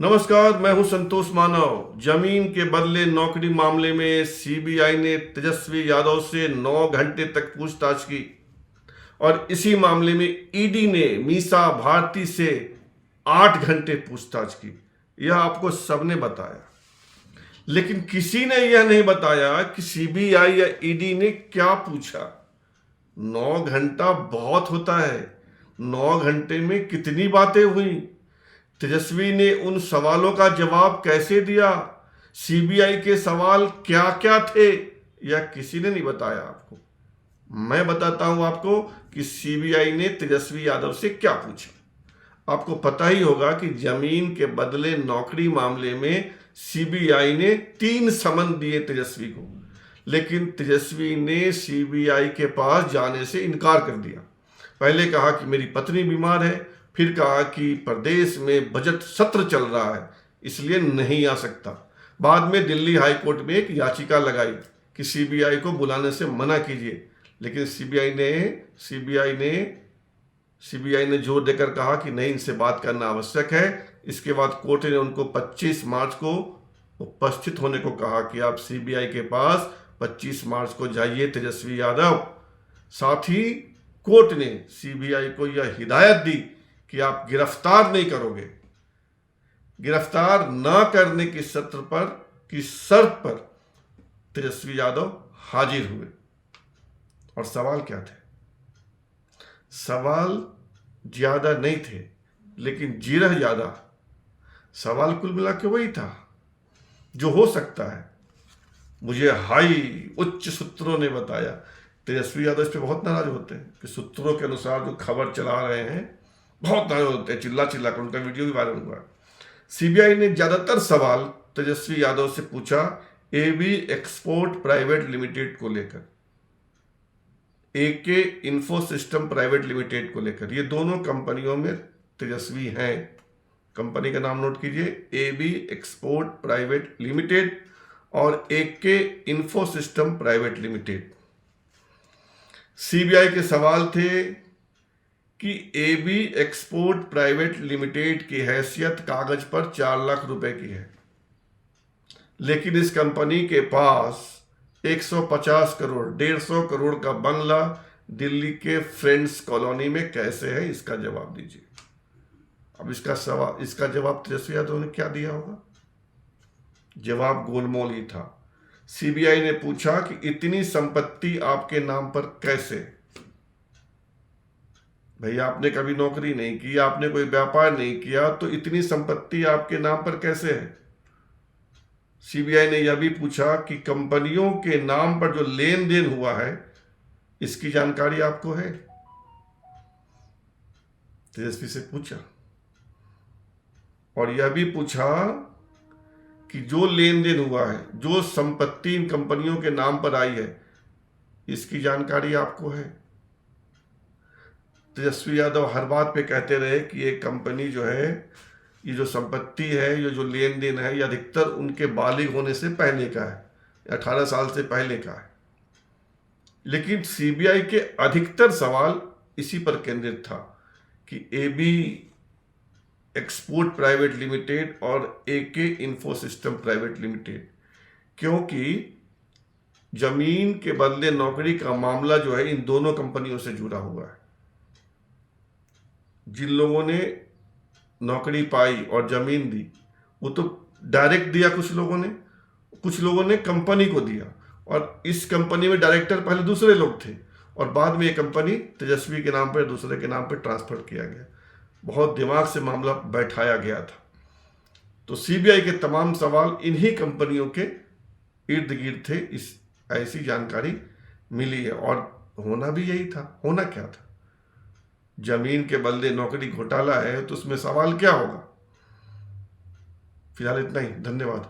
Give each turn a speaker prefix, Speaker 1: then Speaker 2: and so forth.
Speaker 1: नमस्कार, मैं हूं संतोष मानव। जमीन के बदले नौकरी मामले में सीबीआई ने तेजस्वी यादव से 9 घंटे तक पूछताछ की और इसी मामले में ईडी ने मीसा भारती से 8 घंटे पूछताछ की। यह आपको सबने बताया, लेकिन किसी ने यह नहीं बताया कि सीबीआई या ईडी ने क्या पूछा। 9 घंटा बहुत होता है। 9 घंटे में कितनी बातें हुई? तेजस्वी ने उन सवालों का जवाब कैसे दिया? सीबीआई के सवाल क्या क्या थे? यह किसी ने नहीं बताया आपको। मैं बताता हूं आपको कि सीबीआई ने तेजस्वी यादव से क्या पूछा। आपको पता ही होगा कि जमीन के बदले नौकरी मामले में सीबीआई ने 3 समन दिए तेजस्वी को, लेकिन तेजस्वी ने सीबीआई के पास जाने से इनकार कर दिया। पहले कहा कि मेरी पत्नी बीमार है, फिर कहा कि प्रदेश में बजट सत्र चल रहा है इसलिए नहीं आ सकता। बाद में दिल्ली हाई कोर्ट में एक याचिका लगाई कि सीबीआई को बुलाने से मना कीजिए, लेकिन सीबीआई ने जोर देकर कहा कि नहीं, इनसे बात करना आवश्यक है। इसके बाद कोर्ट ने उनको 25 मार्च को उपस्थित होने को कहा कि आप सीबीआई के पास 25 मार्च को जाइए तेजस्वी यादव। साथ ही कोर्ट ने सीबीआई को यह हिदायत दी कि आप गिरफ्तार नहीं करोगे। गिरफ्तार न करने की शर्त पर तेजस्वी यादव हाजिर हुए। और सवाल क्या थे? सवाल ज्यादा नहीं थे, लेकिन जिरह ज्यादा। सवाल कुल मिला के वही था जो हो सकता है। मुझे उच्च सूत्रों ने बताया। तेजस्वी यादव इस पर बहुत नाराज होते हैं कि सूत्रों के अनुसार जो खबर चला रहे हैं, बहुत नाराज होते हैं, चिल्ला चिल्ला कर। उनका वीडियो भी वायरल हुआ। सीबीआई ने ज्यादातर सवाल तेजस्वी यादव से पूछा एबी एक्सपोर्ट प्राइवेट लिमिटेड को लेकर, एके इन्फो सिस्टम प्राइवेट लिमिटेड को लेकर। ये दोनों कंपनियों में तेजस्वी हैं। कंपनी का नाम नोट कीजिए, एबी एक्सपोर्ट प्राइवेट लिमिटेड और AK info system private limited. CBI के सवाल थे कि एबी एक्सपोर्ट प्राइवेट लिमिटेड की हैसियत कागज पर 4 लाख रुपए की है, लेकिन इस कंपनी के पास 150 करोड़ 150 करोड़ का बंगला दिल्ली के फ्रेंड्स कॉलोनी में कैसे है? इसका जवाब दीजिए। अब इसका जवाब तेजस्वी यादव ने क्या दिया होगा? जवाब गोलमोल ही था। सीबीआई ने पूछा कि इतनी संपत्ति आपके नाम पर कैसे? भैया, आपने कभी नौकरी नहीं की, आपने कोई व्यापार नहीं किया, तो इतनी संपत्ति आपके नाम पर कैसे है? सीबीआई ने यह भी पूछा कि कंपनियों के नाम पर जो लेन देन हुआ है, इसकी जानकारी आपको है? तेजस्वी से पूछा। और यह भी पूछा कि जो लेन देन हुआ है, जो संपत्ति इन कंपनियों के नाम पर आई है, इसकी जानकारी आपको है? तेजस्वी यादव हर बात पे कहते रहे कि ये कंपनी जो है, ये जो संपत्ति है, ये जो लेन देन है, ये अधिकतर उनके बालिग होने से पहले का है, 18 साल से पहले का है। लेकिन सीबीआई के अधिकतर सवाल इसी पर केंद्रित था कि एबी एक्सपोर्ट प्राइवेट लिमिटेड और AK info system private limited, क्योंकि जमीन के बदले नौकरी का मामला जो है इन दोनों कंपनियों से जुड़ा हुआ है। जिन लोगों ने नौकरी पाई और जमीन दी, वो तो डायरेक्ट दिया, कुछ लोगों ने कंपनी को दिया, और इस कंपनी में डायरेक्टर पहले दूसरे लोग थे और बाद में ये कंपनी तेजस्वी के नाम पर दूसरे के नाम पर ट्रांसफर किया गया। बहुत दिमाग से मामला बैठाया गया था। तो सीबीआई के तमाम सवाल इन्हीं कंपनियों के इर्द गिर्द थे। ऐसी जानकारी मिली है, और होना भी यही था। होना क्या था? जमीन के बदले नौकरी घोटाला है, तो उसमें सवाल क्या होगा? फिलहाल इतना ही। धन्यवाद।